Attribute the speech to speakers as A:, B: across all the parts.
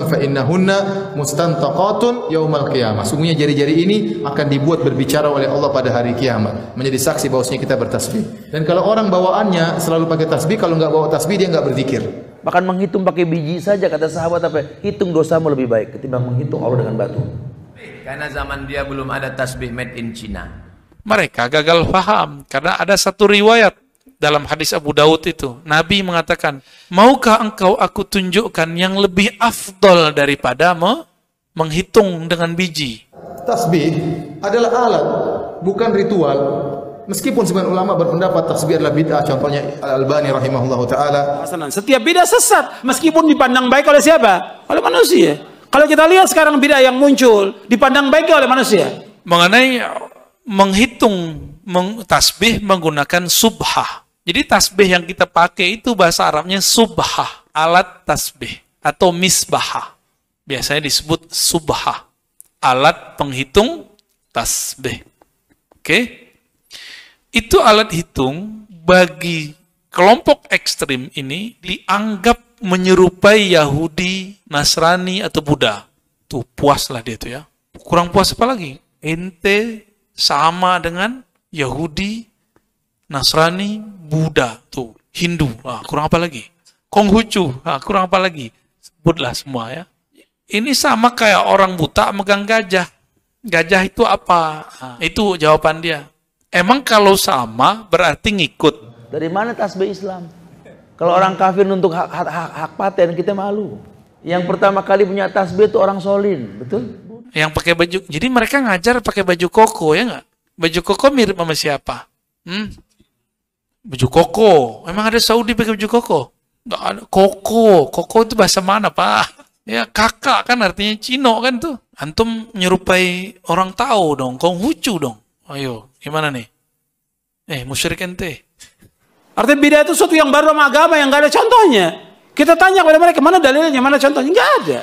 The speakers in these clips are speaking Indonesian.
A: fa innahunna mustantaqatun yaumal qiyamah. Sungguhnya jari-jari ini akan dibuat berbicara oleh Allah pada hari kiamat, menjadi saksi bahwasanya kita bertasbih. Dan kalau orang bawaannya selalu pakai tasbih, kalau enggak bawa tasbih dia enggak berzikir.
B: Bahkan menghitung pakai biji saja, kata sahabat apa? Hitung dosamu lebih baik ketimbang menghitung Allah dengan batu.
C: Karena zaman dia belum ada tasbih made in China.
D: Mereka gagal paham karena ada satu riwayat dalam hadis Abu Daud itu, Nabi mengatakan, maukah engkau aku tunjukkan yang lebih afdol daripada menghitung dengan biji?
A: Tasbih adalah alat, bukan ritual. Meskipun sebagian ulama berpendapat tasbih adalah bid'ah, contohnya Al-Albani rahimahullahu taala.
E: Setiap bid'ah sesat, meskipun dipandang baik oleh siapa? Oleh manusia. Kalau kita lihat sekarang bid'ah yang muncul, dipandang baik oleh manusia.
D: Mengenai menghitung tasbih menggunakan subhah. Jadi tasbih yang kita pakai itu bahasa Arabnya subhah, alat tasbih atau misbahah. Biasanya disebut subhah, alat penghitung tasbih. Oke? Itu alat hitung bagi kelompok ekstrim ini dianggap menyerupai Yahudi, Nasrani atau Buddha. Tuh puaslah dia tuh ya. Kurang puas apa lagi? Ente sama dengan Yahudi, Nasrani, Buddha, tuh Hindu, kurang apa lagi? Konghucu, kurang apa lagi? Sebutlah semua ya. Ini sama kayak orang buta megang gajah. Gajah itu apa? Itu jawaban dia. Emang kalau sama berarti ngikut.
B: Dari mana tasbih Islam? Kalau orang kafir untuk hak paten, kita malu. Yang pertama kali punya tasbih itu orang solin, betul?
D: Yang pakai baju, jadi mereka ngajar pakai baju koko ya nggak? Baju koko mirip sama siapa? Baju koko. Emang ada Saudi pakai baju koko? Nggak ada. Koko itu bahasa mana Pak? Ya kakak kan artinya Cino kan tuh. Antum menyerupai orang tahu dong, Konghucu dong. Ayo, gimana nih? Musyrik ente.
E: Artinya bid'ah itu sesuatu yang baru sama agama yang nggak ada contohnya. Kita tanya kepada mereka, mana dalilnya, mana contohnya? Nggak ada.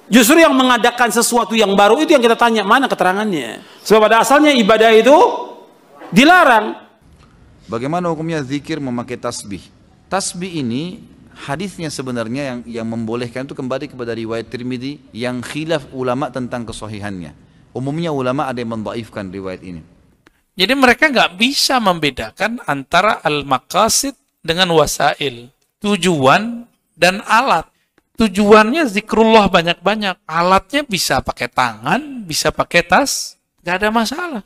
E: Justru yang mengadakan sesuatu yang baru itu yang kita tanya, mana keterangannya. Sebab pada asalnya ibadah itu dilarang.
F: Bagaimana hukumnya zikir memakai tasbih? Tasbih ini hadisnya sebenarnya yang membolehkan itu kembali kepada riwayat Tirmidzi yang khilaf ulama tentang kesahihannya. Umumnya ulama ada yang mendhaifkan riwayat ini.
D: Jadi mereka nggak bisa membedakan antara al-maqasid dengan wasail, tujuan dan alat. Tujuannya zikrullah banyak-banyak, alatnya bisa pakai tangan, bisa pakai tas, nggak ada masalah.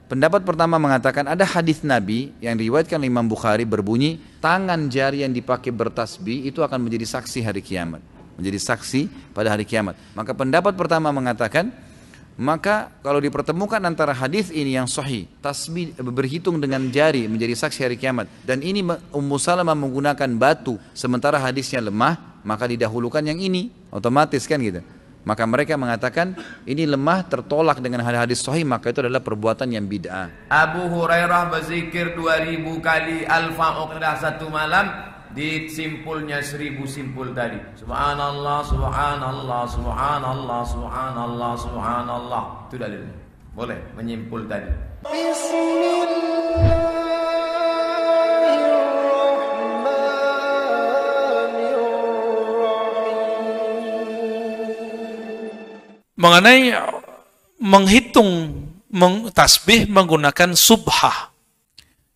F: Pendapat pertama mengatakan ada hadis Nabi yang diriwayatkan Imam Bukhari berbunyi, tangan jari yang dipakai bertasbih itu akan menjadi saksi hari kiamat, menjadi saksi pada hari kiamat. Maka pendapat pertama mengatakan, maka kalau dipertemukan antara hadis ini yang sahih, tasbih berhitung dengan jari menjadi saksi hari kiamat, dan ini Ummu Salamah menggunakan batu sementara hadisnya lemah, maka didahulukan yang ini, otomatis kan gitu. Maka mereka mengatakan ini lemah tertolak dengan hadis sahih, maka itu adalah perbuatan yang bid'ah.
C: Abu Hurairah berzikir 2000 kali Al-Fa'uqdah satu malam, di simpulnya 1000 simpul tadi. Subhanallah, subhanallah, subhanallah, subhanallah, subhanallah. Itu dalilnya. Boleh menyimpul tadi.
D: Mengenai menghitung tasbih menggunakan subhah.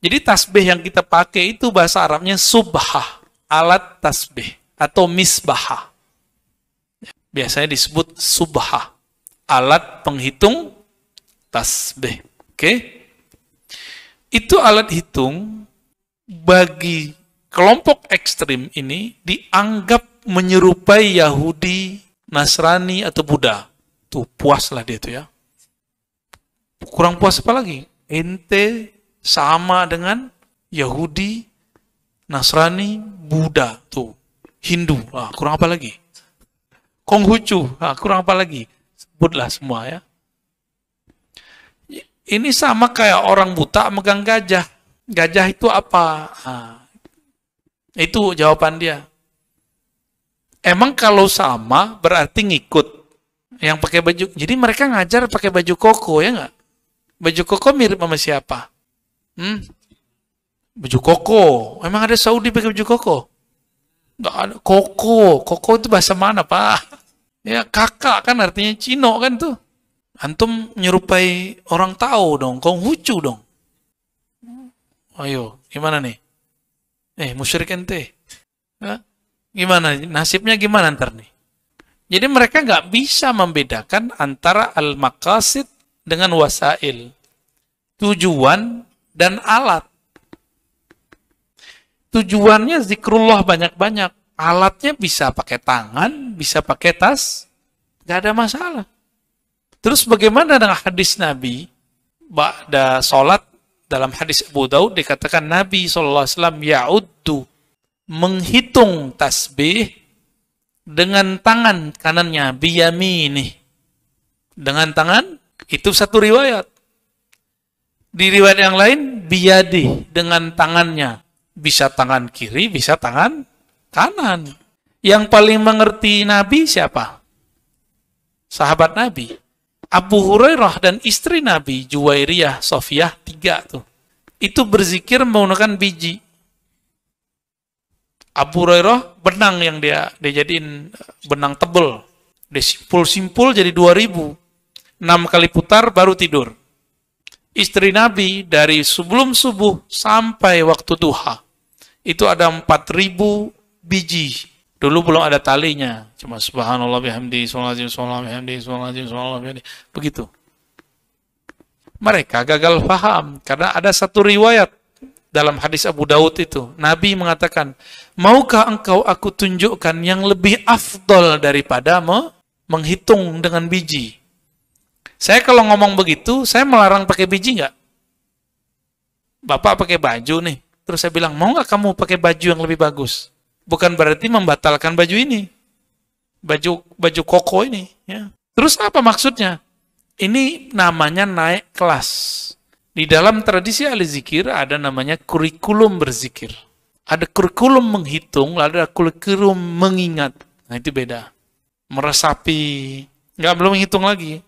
D: Jadi tasbih yang kita pakai itu bahasa Arabnya subhah, alat tasbih atau misbahah. Biasanya disebut subhah, alat penghitung tasbih. Oke? Itu alat hitung bagi kelompok ekstrim ini dianggap menyerupai Yahudi, Nasrani atau Buddha. Tuh puaslah dia tuh ya. Kurang puas apa lagi? Ente sama dengan Yahudi, Nasrani, Buddha, tuh Hindu, kurang apa lagi? Konghucu, kurang apa lagi? Sebutlah semua ya. Ini sama kayak orang buta megang gajah. Gajah itu apa? Itu jawaban dia. Emang kalau sama berarti ngikut yang pakai baju. Jadi mereka ngajar pakai baju koko ya nggak? Baju koko mirip sama siapa? Baju koko. Emang ada Saudi pakai baju koko? Nggak ada. Koko itu bahasa mana Pak? Ya kakak kan artinya Cino kan tuh. Antum menyerupai orang tahu dong, Konghucu dong. Ayo, gimana nih? Musyrik ente. Gimana? Nasibnya gimana ntar nih? Jadi mereka nggak bisa membedakan antara al-maqasid dengan wasail. Tujuan dan alat. Tujuannya zikrullah banyak-banyak. Alatnya bisa pakai tangan, bisa pakai tas. Nggak ada masalah. Terus bagaimana dengan hadis Nabi? Ba'da sholat, dalam hadis Abu Daud dikatakan Nabi SAW ya'uddu, menghitung tasbih dengan tangan kanannya, biyaminih. Dengan tangan, itu satu riwayat. Di riwayat yang lain, biyadi, dengan tangannya. Bisa tangan kiri, bisa tangan kanan. Yang paling mengerti Nabi siapa? Sahabat Nabi. Abu Hurairah dan istri Nabi, Juwairiyah, Sofiyah, 3 tuh. Itu berzikir menggunakan biji. Abu Hurairah benang yang dia jadiin benang tebel. Dia simpul-simpul jadi 2000. 6 kali putar baru tidur. Istri Nabi dari sebelum subuh sampai waktu duha. Itu ada 4000 biji. Dulu belum ada talinya. Cuma subhanallah bihamdi, subhanallah bihamdi, subhanallah bihamdi. Begitu. Mereka gagal paham. Karena ada satu riwayat dalam hadis Abu Daud itu. Nabi mengatakan, maukah engkau aku tunjukkan yang lebih afdol daripada menghitung dengan biji? Saya kalau ngomong begitu, saya melarang pakai biji nggak? Bapak pakai baju nih. Terus saya bilang, mau nggak kamu pakai baju yang lebih bagus? Bukan berarti membatalkan baju ini. Baju koko ini. Ya. Terus apa maksudnya? Ini namanya naik kelas. Di dalam tradisi ahli zikir ada namanya kurikulum berzikir. Ada kurikulum menghitung, ada kurikulum mengingat. Nah itu beda. Meresapi. Nggak belum menghitung lagi.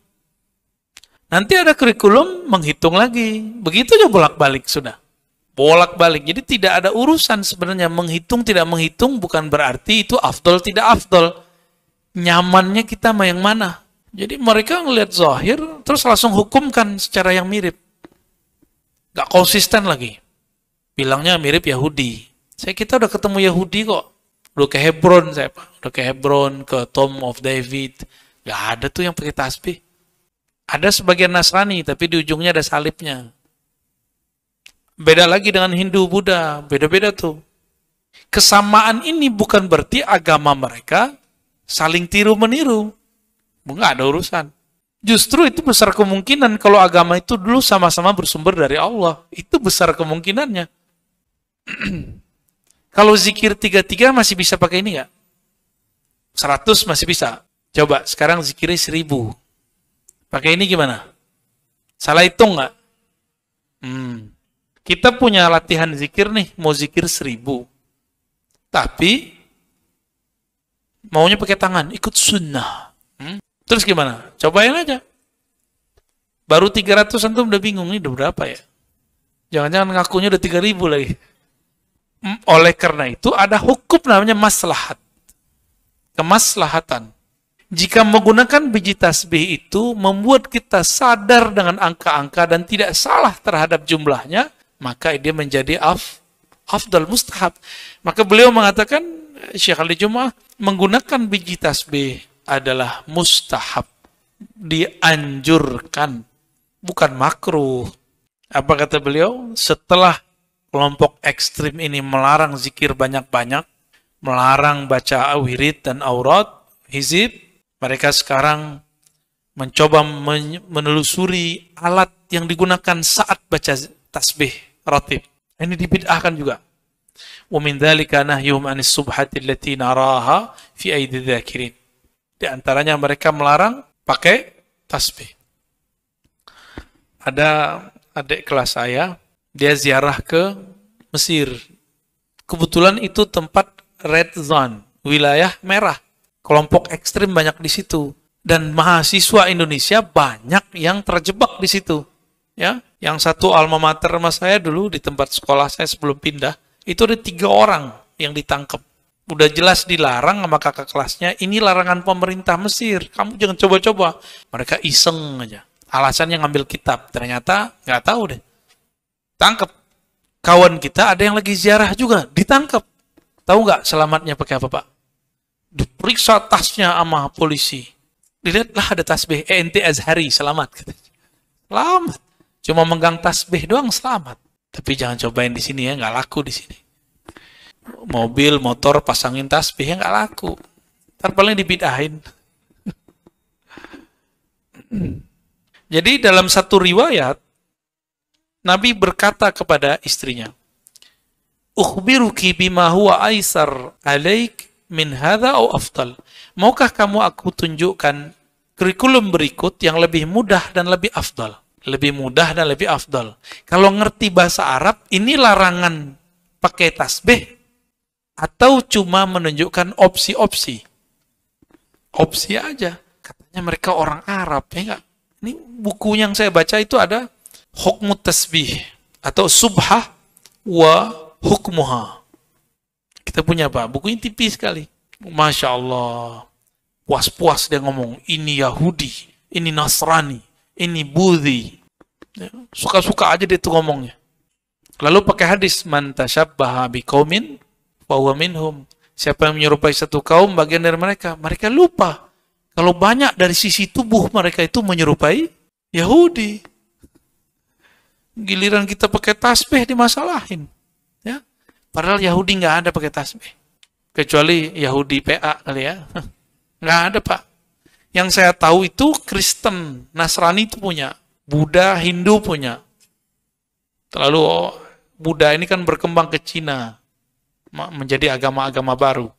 D: Nanti ada kurikulum menghitung lagi. Begitu aja bolak-balik sudah. Bolak-balik. Jadi tidak ada urusan sebenarnya menghitung tidak menghitung bukan berarti itu afdol tidak afdol. Nyamannya kita yang mana. Jadi mereka ngelihat zahir terus langsung hukumkan secara yang mirip. Gak konsisten lagi. Bilangnya mirip Yahudi. Kita udah ketemu Yahudi kok. Udah ke Hebron Udah ke Hebron, ke Tomb of David. Gak ada tuh yang pakai tasbih. Ada sebagian Nasrani tapi di ujungnya ada salibnya. Beda lagi dengan Hindu, Buddha, beda-beda tuh. Kesamaan ini bukan berarti agama mereka saling tiru-meniru. Nggak ada urusan. Justru itu besar kemungkinan kalau agama itu dulu sama-sama bersumber dari Allah. Itu besar kemungkinannya. Kalau zikir 33 masih bisa pakai ini nggak? 100 masih bisa. Coba, sekarang zikirnya 1000. Pakai ini gimana? Salah hitung nggak? Kita punya latihan zikir nih, mau zikir 1000. Tapi, maunya pakai tangan, ikut sunnah. Terus gimana? Cobain aja. Baru 300 antum udah bingung, ini udah berapa ya? Jangan-jangan ngakunya udah 3000 lagi. Oleh karena itu, ada hukum namanya maslahat. Kemaslahatan. Jika menggunakan biji tasbih itu, membuat kita sadar dengan angka-angka dan tidak salah terhadap jumlahnya, maka dia menjadi afdal mustahab. Maka beliau mengatakan, Syekh Ali Jum'ah, menggunakan biji tasbih adalah mustahab. Dianjurkan. Bukan makruh. Apa kata beliau? Setelah kelompok ekstrim ini melarang zikir banyak-banyak, melarang baca wirid dan aurat, hizib, mereka sekarang mencoba menelusuri alat yang digunakan saat baca tasbih ratib. Ini dibid'ahkan juga. Wa min dzalika nahyuhum 'anis subhati allati naraha fi aidi dzakirin. Di antaranya mereka melarang pakai tasbih. Ada adik kelas saya, dia ziarah ke Mesir. Kebetulan itu tempat red zone, wilayah merah. Kelompok ekstrim banyak di situ. Dan mahasiswa Indonesia banyak yang terjebak di situ. Ya, yang satu alma mater mas saya dulu di tempat sekolah saya sebelum pindah, itu ada 3 orang yang ditangkap. Udah jelas dilarang sama kakak kelasnya, ini larangan pemerintah Mesir, kamu jangan coba-coba. Mereka iseng aja. Alasannya ngambil kitab, ternyata nggak tahu deh. Tangkep. Kawan kita ada yang lagi ziarah juga, ditangkap. Tahu nggak selamatnya pakai apa, Pak? Diperiksa tasnya sama polisi. Dilihatlah ada tasbih, ente Azhari, selamat. Selamat. Cuma megang tasbih doang selamat. Tapi jangan cobain di sini ya, nggak laku di sini. Mobil, motor, pasangin tasbih nggak laku. Ntar paling dibidahin. Jadi dalam satu riwayat, Nabi berkata kepada istrinya, "Ukhbiruki bima huwa aisar alaik min hadha au afdal." Maukah kamu aku tunjukkan kurikulum berikut yang lebih mudah dan lebih afdal? Lebih mudah dan lebih afdal. Kalau ngerti bahasa Arab, ini larangan pakai tasbih atau cuma menunjukkan opsi-opsi? Opsi aja. Katanya mereka orang Arab, ya enggak? Ini buku yang saya baca itu ada Hukmut Tasbih atau Subhah wa Hukmuha. Kita punya Pak, bukunya tipis sekali. Masya Allah. Puas-puas dia ngomong, ini Yahudi, ini Nasrani, ini Budhi. Suka-suka aja dia tuh ngomongnya. Lalu pakai hadis, man tashabbaha biqaumin fahuwa minhum. Siapa yang menyerupai satu kaum, bagian dari mereka. Mereka lupa kalau banyak dari sisi tubuh mereka itu menyerupai Yahudi. Giliran kita pakai tasbih dimasalahin. Ya. Padahal Yahudi nggak ada pakai tasbih. Kecuali Yahudi PA kali ya. Nggak ada, Pak. Yang saya tahu itu Kristen, Nasrani itu punya. Buddha, Hindu punya. Lalu Buddha ini kan berkembang ke Cina. Menjadi agama-agama baru.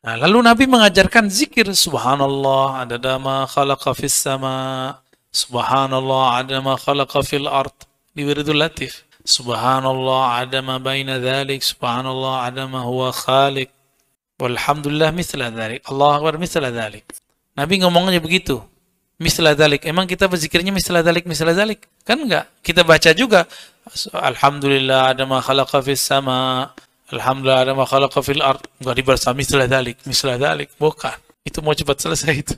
D: Nah, lalu Nabi mengajarkan zikir. Subhanallah, adada ma khalaqa fis sama. Subhanallah, adada ma khalaqa fil ard. Di Wiridul Latif. Subhanallah, adada ma baina dhalik. Subhanallah, adada ma huwa khaliq. Walhamdulillah misla dhalik. Allah Akbar misla dhalik. Nabi ngomongnya begitu. Misla dhalik. Emang kita berzikirnya misla dhalik, misla dhalik? Kan enggak. Kita baca juga. Alhamdulillah, adada ma khalaqa fis sama. Alhamdulillah ada ma khalaqa fil ard. Enggak dibaca misla dhalik. Bukan. Itu mau cepat selesai itu.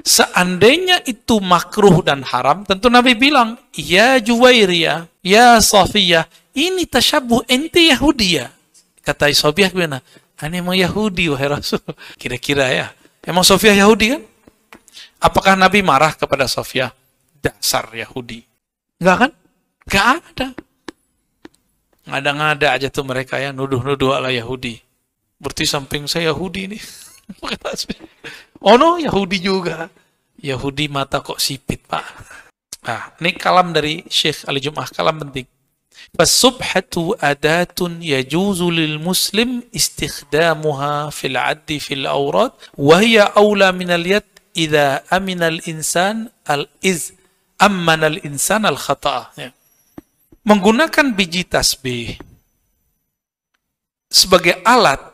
D: Seandainya itu makruh dan haram, tentu Nabi bilang, ya Juwairiyah, ya Safiyah, ini tasyabuh ente Yahudiyah. Kata Safiyah gimana? Ini emang Yahudi wahai Rasul. Kira-kira ya. Emang Safiyah Yahudi kan? Apakah Nabi marah kepada Safiyah? Dasar Yahudi. Enggak kan? Enggak ada. Ngada-ngada aja tuh mereka ya, nuduh-nuduh ala Yahudi. Berarti samping saya Yahudi nih. Oh no, Yahudi juga. Yahudi mata kok sipit, Pak. Nah, ini kalam dari Syekh Ali Jum'ah, kalam penting. Fasubhatu adatun yajuzu lil muslim istikhdamuha fil addi fil awrad wa hiya awla minal yad idha aminal insan ammanal insan al khata'a. Ya. Menggunakan biji tasbih sebagai alat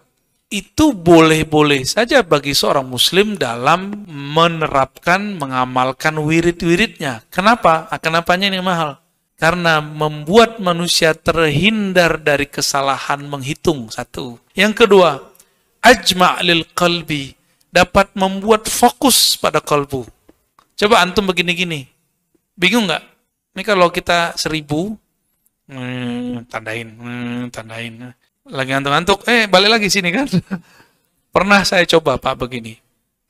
D: itu boleh-boleh saja bagi seorang muslim dalam menerapkan, mengamalkan wirid-wiridnya. Kenapa? Kenapanya ini mahal? Karena membuat manusia terhindar dari kesalahan menghitung, satu. Yang kedua, ajma' lil qalbi, dapat membuat fokus pada kalbu. Coba antum begini-gini, bingung nggak? Ini kalau kita 1000, tandain. Lagi ngantuk-ngantuk, balik lagi sini kan. Pernah saya coba Pak begini.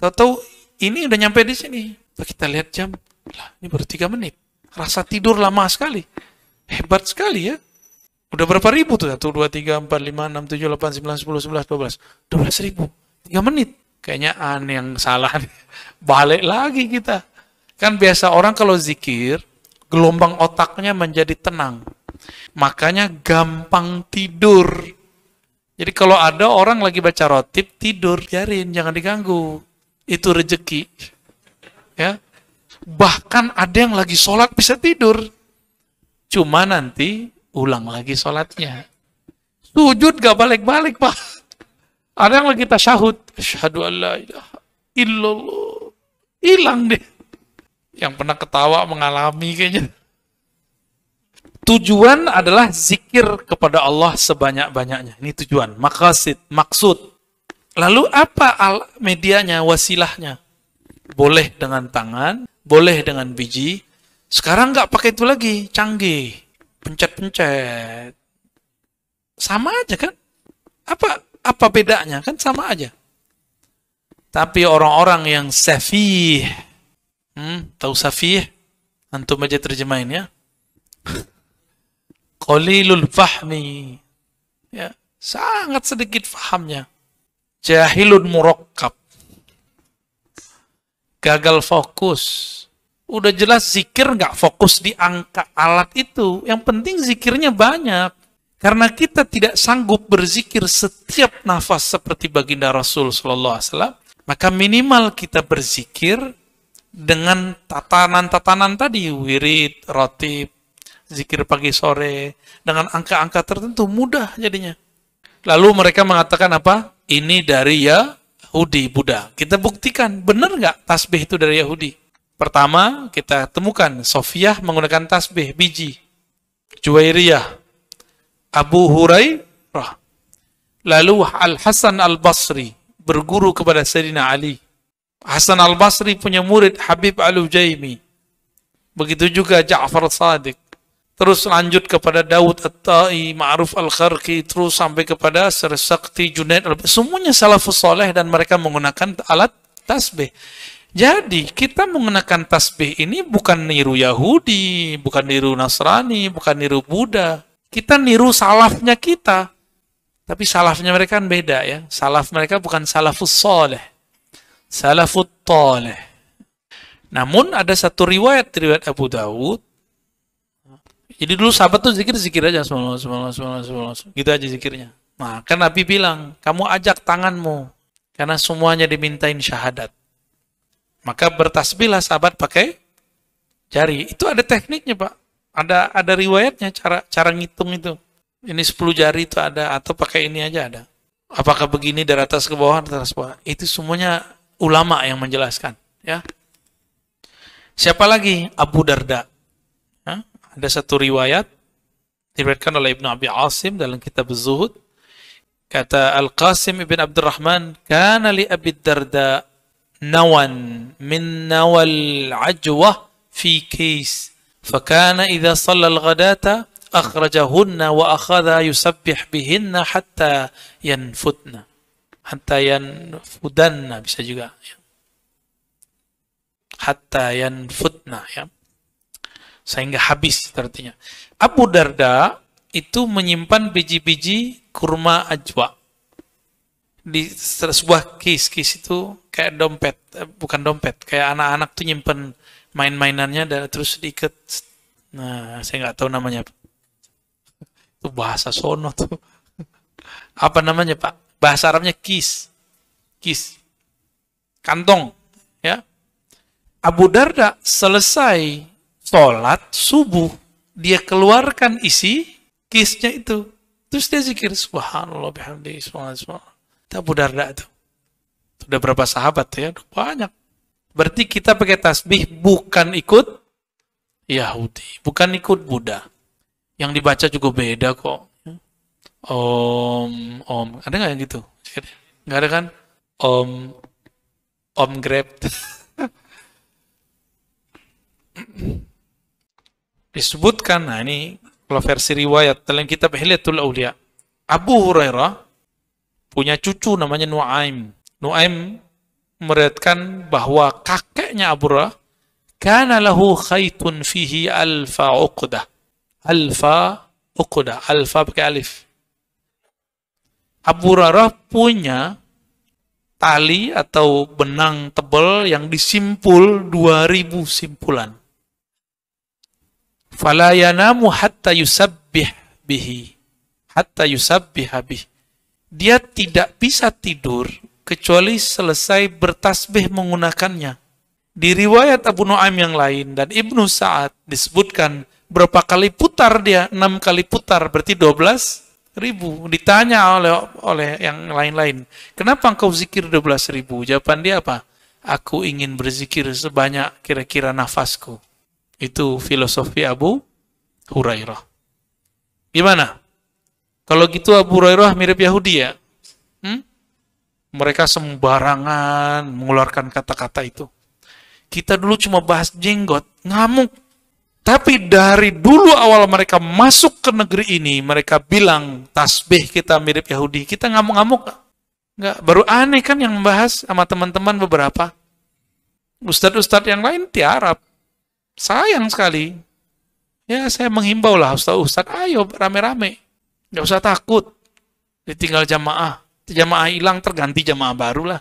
D: Tahu-tahu ini udah nyampe di sini. Kita lihat jam, lah ini baru 3 menit. Rasa tidur lama sekali. Hebat sekali ya. Udah berapa ribu tuh? 1, 2, 3, 4, 5, 6, 7, 8, 9, 10, 11, 12. 12 ribu. 3 menit. Kayaknya aneh yang salah. Balik lagi kita. Kan biasa orang kalau zikir, gelombang otaknya menjadi tenang. Makanya gampang tidur. Jadi kalau ada orang lagi baca rotib, tidur, biarin, jangan diganggu. Itu rezeki. Ya. Bahkan ada yang lagi sholat bisa tidur. Cuma nanti ulang lagi sholatnya. Sujud gak balik-balik, Pak. Ada yang lagi tasyahud. Asyhadu an la ilaha illallah. Hilang deh. Yang pernah ketawa mengalami kayaknya. Tujuan adalah zikir kepada Allah sebanyak-banyaknya. Ini tujuan, maqasid, maksud. Lalu apa medianya, wasilahnya? Boleh dengan tangan, boleh dengan biji. Sekarang nggak pakai itu lagi, canggih. Pencet-pencet. Sama aja kan? Apa bedanya? Kan sama aja. Tapi orang-orang yang safih, tahu safih? Antum aja terjemahin ya. Qalilul fahmi. Ya, sangat sedikit fahamnya. Jahilun murakkab. Gagal fokus. Udah jelas zikir nggak fokus di angka alat itu. Yang penting zikirnya banyak. Karena kita tidak sanggup berzikir setiap nafas seperti baginda Rasul sallallahu alaihi wasallam, maka minimal kita berzikir dengan tatanan-tatanan tadi, wirid, rotib, zikir pagi sore, dengan angka-angka tertentu mudah jadinya. Lalu mereka mengatakan apa? Ini dari Yahudi, Buddha. Kita buktikan, benar nggak tasbih itu dari Yahudi? Pertama, kita temukan Sofiyah menggunakan tasbih, biji. Juwairiyah, Abu Hurairah. Lalu Al-Hasan Al-Basri, berguru kepada Sayyidina Ali. Hasan Al-Basri punya murid Habib Al-Ujaimi. Begitu juga Ja'far Shadiq. Terus lanjut kepada Daud At-Tai, Ma'ruf Al-Kharqi, terus sampai kepada Sakti, Junaid, semuanya salafus soleh dan mereka menggunakan alat tasbih. Jadi kita menggunakan tasbih ini bukan niru Yahudi, bukan niru Nasrani, bukan niru Buddha. Kita niru salafnya kita. Tapi salafnya mereka kan beda ya. Salaf mereka bukan salafus soleh. Salafut toleh. Namun ada satu riwayat Abu Dawud. Jadi dulu sahabat tuh zikir aja, gitu aja zikirnya. Nah, kan Nabi bilang, kamu ajak tanganmu, karena semuanya dimintain syahadat. Maka bertasbihlah sahabat pakai jari. Itu ada tekniknya, Pak. Ada riwayatnya, cara ngitung itu. Ini 10 jari itu ada, atau pakai ini aja ada. Apakah begini dari atas ke bawah, atas ke bawah? Itu semuanya ulama yang menjelaskan. Ya. Siapa lagi? Abu Darda. Ada satu riwayat diriwayatkan oleh Ibnu Abi Asim dalam kitab Az-Zuhud. Kata Al-Qasim ibn Abdurrahman, "Kana li Abi Darda nawan min nawal ajwah fi kis. Fakana idza shalla al-ghadata akhrajahunna wa akhadha yusabbih bihinna hatta yanfutna." Hatta yanfudanna bisa juga. Hatta yanfutna ya. Sehingga habis artinya. Abu Darda itu menyimpan biji-biji kurma ajwa di sebuah kis itu kayak dompet, bukan dompet, kayak anak-anak tuh nyimpen main-mainannya dan terus diikat. Nah, saya nggak tahu namanya. Itu bahasa sono tuh. Apa namanya, Pak? Bahasa Arabnya kis. Kantong, ya. Abu Darda selesai sholat subuh, dia keluarkan isi kisnya itu. Terus dia zikir, subhanallah bihamdihi, subhanallah. Itu Abu Darda itu. Sudah berapa sahabat ya? Banyak. Berarti kita pakai tasbih bukan ikut Yahudi, bukan ikut Buddha. Yang dibaca juga beda kok. Om. Ada nggak yang gitu? Nggak ada kan? Om Grab. Disebutkan, nah ini kalau versi riwayat dalam kitab Hilyatul Auliya, Abu Hurairah punya cucu namanya Nuaim. Nuaim meriwayatkan bahwa kakeknya Abu Hurairah kana lahu khaitun fihi alfa uqdah. Alfa pakai alif. Abu Hurairah punya tali atau benang tebal yang disimpul 2000 simpulan. Fala yanamu hatta yusabbih bihi. Dia tidak bisa tidur kecuali selesai bertasbih menggunakannya. Di riwayat Abu Nuaim yang lain dan Ibnu Sa'ad disebutkan berapa kali putar dia? 6 kali putar, berarti 12.000. Ditanya oleh yang lain-lain, kenapa engkau zikir 12.000? Jawaban dia apa? Aku ingin berzikir sebanyak kira-kira nafasku. Itu filosofi Abu Hurairah. Gimana? Kalau gitu Abu Hurairah mirip Yahudi ya? Mereka sembarangan mengeluarkan kata-kata itu. Kita dulu cuma bahas jenggot, ngamuk. Tapi dari dulu awal mereka masuk ke negeri ini, mereka bilang tasbih kita mirip Yahudi. Kita ngamuk-ngamuk. Enggak, baru aneh kan yang membahas sama teman-teman beberapa. Ustadz-ustadz yang lain tiarap. Sayang sekali. Ya saya menghimbau lah ustadz-ustadz, ayo rame-rame. Nggak usah takut. Ditinggal jamaah. Jamaah hilang terganti jamaah baru lah.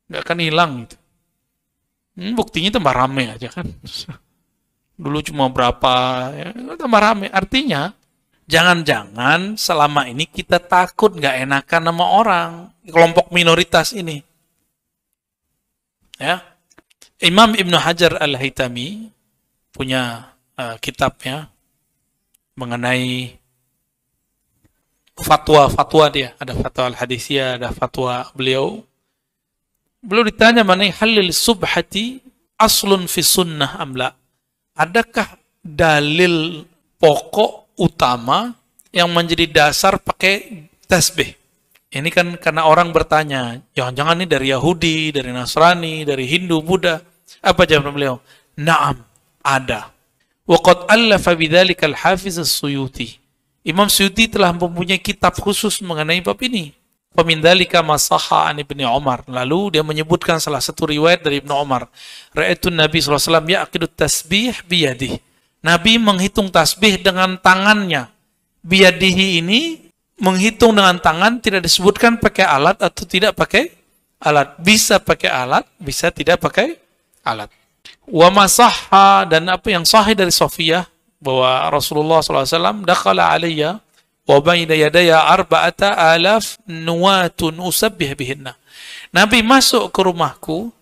D: Nggak akan hilang gitu. Buktinya tambah rame aja kan. Dulu cuma berapa, ya, tambah rame. Artinya, jangan-jangan selama ini kita takut nggak enakan sama orang. Kelompok minoritas ini. Ya. Imam Ibnu Hajar Al-Haytami punya kitabnya mengenai fatwa-fatwa dia. Ada fatwa Al-Hadithiyah, ada fatwa beliau. Beliau ditanya mengenai halil subhati aslun fi sunnah amla. Adakah dalil pokok utama yang menjadi dasar pakai tasbih? Ini kan karena orang bertanya, jangan-jangan ini dari Yahudi, dari Nasrani, dari Hindu, Buddha. Apa jawab beliau? Naam, ada. Wa qad allafa bidzalika al-Hafiz as-Suyuti. Imam Suyuti telah mempunyai kitab khusus mengenai bab ini. Pemindalika masaha an Ibnu Umar. Lalu dia menyebutkan salah satu riwayat dari Ibnu Umar. Ra'aitun Nabi sallallahu alaihi wasallam ya'qidu tasbih biyadihi. Nabi menghitung tasbih dengan tangannya. Biyadihi ini menghitung dengan tangan, tidak disebutkan pakai alat atau tidak pakai alat. Bisa pakai alat, bisa tidak pakai alat. Wa masahha, dan apa yang sahih dari Sofiyah bahwa Rasulullah SAW dakhala alayya wa baina yadaya 4,000 nuwatun usabbih bihinna. Nabi masuk ke rumahku,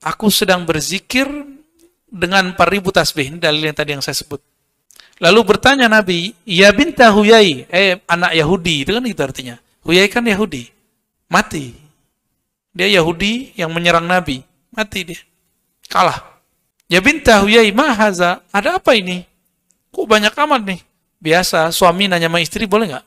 D: aku sedang berzikir dengan 4.000 tasbih. Ini dalil yang tadi yang saya sebut. Lalu bertanya Nabi, ya binta Huyai, anak Yahudi, itu kan itu artinya. Huyai kan Yahudi, mati. Dia Yahudi yang menyerang Nabi, mati dia, kalah. Ya binta Huyai, mahaza, ada apa ini? Kok banyak amat nih? Biasa, suami nanya sama istri, boleh nggak?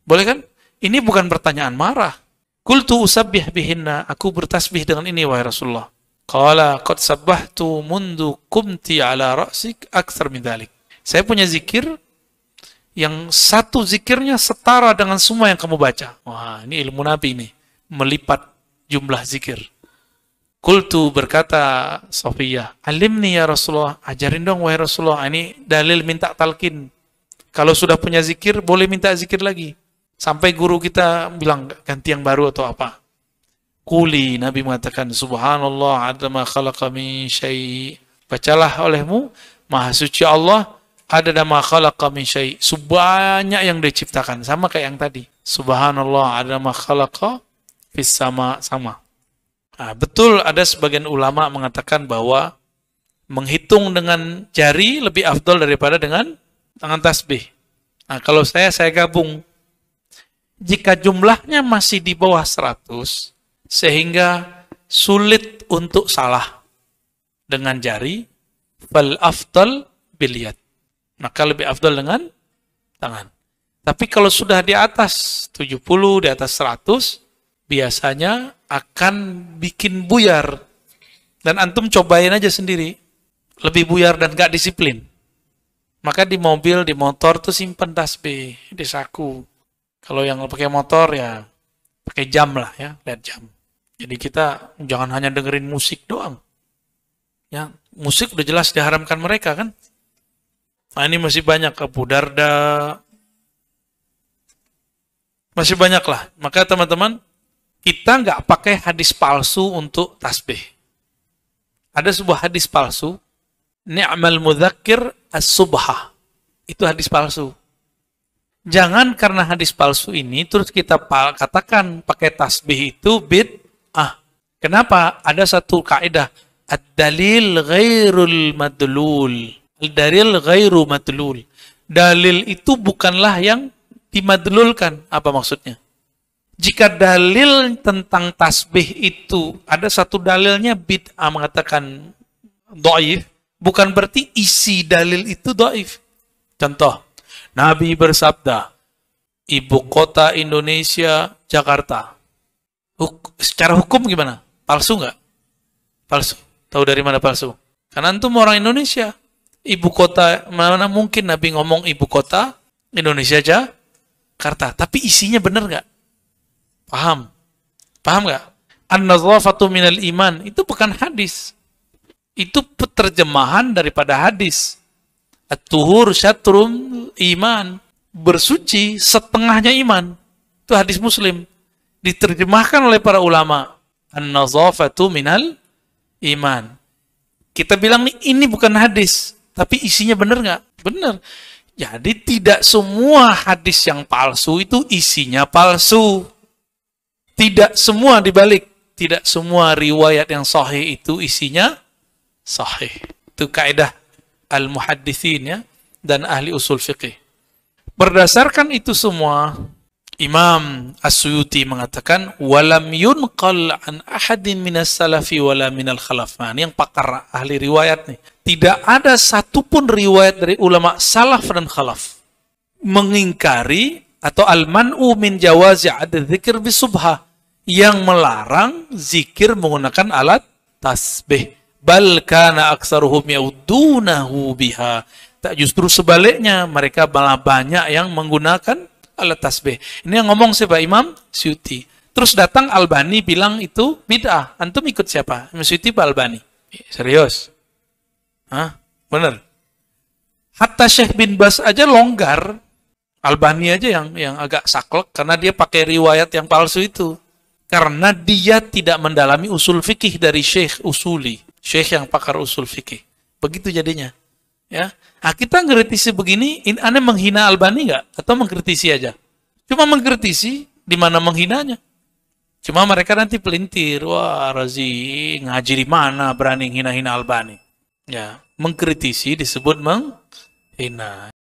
D: Boleh kan? Ini bukan pertanyaan marah. Qultu usabbih bihinna, aku bertasbih dengan ini, wahai Rasulullah. Qala qad sabbahtu mundu kumti ala ra'sik akthar min dhalik. Saya punya zikir yang satu zikirnya setara dengan semua yang kamu baca. Wah, ini ilmu Nabi nih, melipat jumlah zikir. Qultu, berkata Sofiyah, alimni ya Rasulullah, ajarin dong wahai Rasulullah. Ini dalil minta talqin. Kalau sudah punya zikir, boleh minta zikir lagi. Sampai guru kita bilang ganti yang baru atau apa. Quli, Nabi mengatakan, subhanallah adama khalaqa min syai'. Bacalah olehmu, maha suci Allah, ada nama khalaqa min syai'. Sebanyak yang diciptakan. Sama kayak yang tadi. Subhanallah adama khalaqa fis sama. Nah, betul ada sebagian ulama mengatakan bahwa menghitung dengan jari lebih afdol daripada dengan tangan tasbih. Nah, kalau saya gabung. Jika jumlahnya masih di bawah 100, sehingga sulit untuk salah dengan jari, fal afdal bil yad. Maka lebih afdal dengan tangan. Tapi kalau sudah di atas 70, di atas 100, biasanya akan bikin buyar. Dan antum cobain aja sendiri. Lebih buyar dan gak disiplin. Maka di mobil, di motor tuh simpen tasbih di saku. Kalau yang pakai motor ya pakai jam lah ya, lihat jam. Jadi kita jangan hanya dengerin musik doang. Ya, musik udah jelas diharamkan mereka kan. Nah, ini masih banyak Abu Darda. Masih banyak lah. Maka teman-teman, kita nggak pakai hadis palsu untuk tasbih. Ada sebuah hadis palsu, ni'mal mudzakkir as-subhah. Itu hadis palsu. Jangan karena hadis palsu ini terus kita katakan pakai tasbih itu bid'ah. Kenapa? Ada satu kaidah, ad-dalil ghairul madlul. Al-dalil ghairu madlul. Dalil itu bukanlah yang dimadlulkan. Apa maksudnya? Jika dalil tentang tasbih itu ada satu dalilnya bid'ah mengatakan dhaif, bukan berarti isi dalil itu dhaif. Contoh, Nabi bersabda, ibu kota Indonesia Jakarta. Secara hukum gimana? Palsu nggak? Palsu. Tahu dari mana palsu? Karena antum orang Indonesia. Ibu kota, mana mungkin Nabi ngomong ibu kota Indonesia Jakarta. Tapi isinya benar nggak? Paham? Paham nggak? An-nazafatu minal iman. Itu bukan hadis. Itu terjemahan daripada hadis. At-tuhur syatrum iman. Bersuci setengahnya iman. Itu hadis Muslim. Diterjemahkan oleh para ulama. An-nazafatu minal iman. Kita bilang nih, ini bukan hadis. Tapi isinya benar nggak? Benar. Jadi tidak semua hadis yang palsu itu isinya palsu. Tidak semua dibalik. Tidak semua riwayat yang sahih itu isinya sahih. Itu kaidah al-muhadditsin ya, dan ahli usul fiqih. Berdasarkan itu semua, Imam As-Suyuti mengatakan, walam yunqal an ahadin minas salafi wala minal khalaf. Nah, ini yang pakar ahli riwayat nih. Tidak ada satupun riwayat dari ulama salaf dan khalaf mengingkari atau al-man'u min jawazi adzikr bisubha, yang melarang zikir menggunakan alat tasbih. Bal kana aktsaruhum yaudunahu biha. Tak, justru sebaliknya, mereka malah banyak yang menggunakan alat tasbih. Ini yang ngomong siapa? Imam Suyuti. Terus datang Albani bilang itu bid'ah. Antum ikut siapa? Imam Suyuti apa Albani? Serius? Hah? Bener? Hatta Syekh bin Bas aja longgar. Albani aja yang agak saklek karena dia pakai riwayat yang palsu itu. Karena dia tidak mendalami usul fikih dari Syekh Usuli. Syekh yang pakar usul fikih. Begitu jadinya. Ya, nah, kita ngkritisi begini, Anda menghina Albani nggak? Atau mengkritisi aja? Cuma mengkritisi, di mana menghinanya? Cuma mereka nanti pelintir, wah Razi ngaji di mana berani hina-hina Albani? Ya, mengkritisi disebut menghina.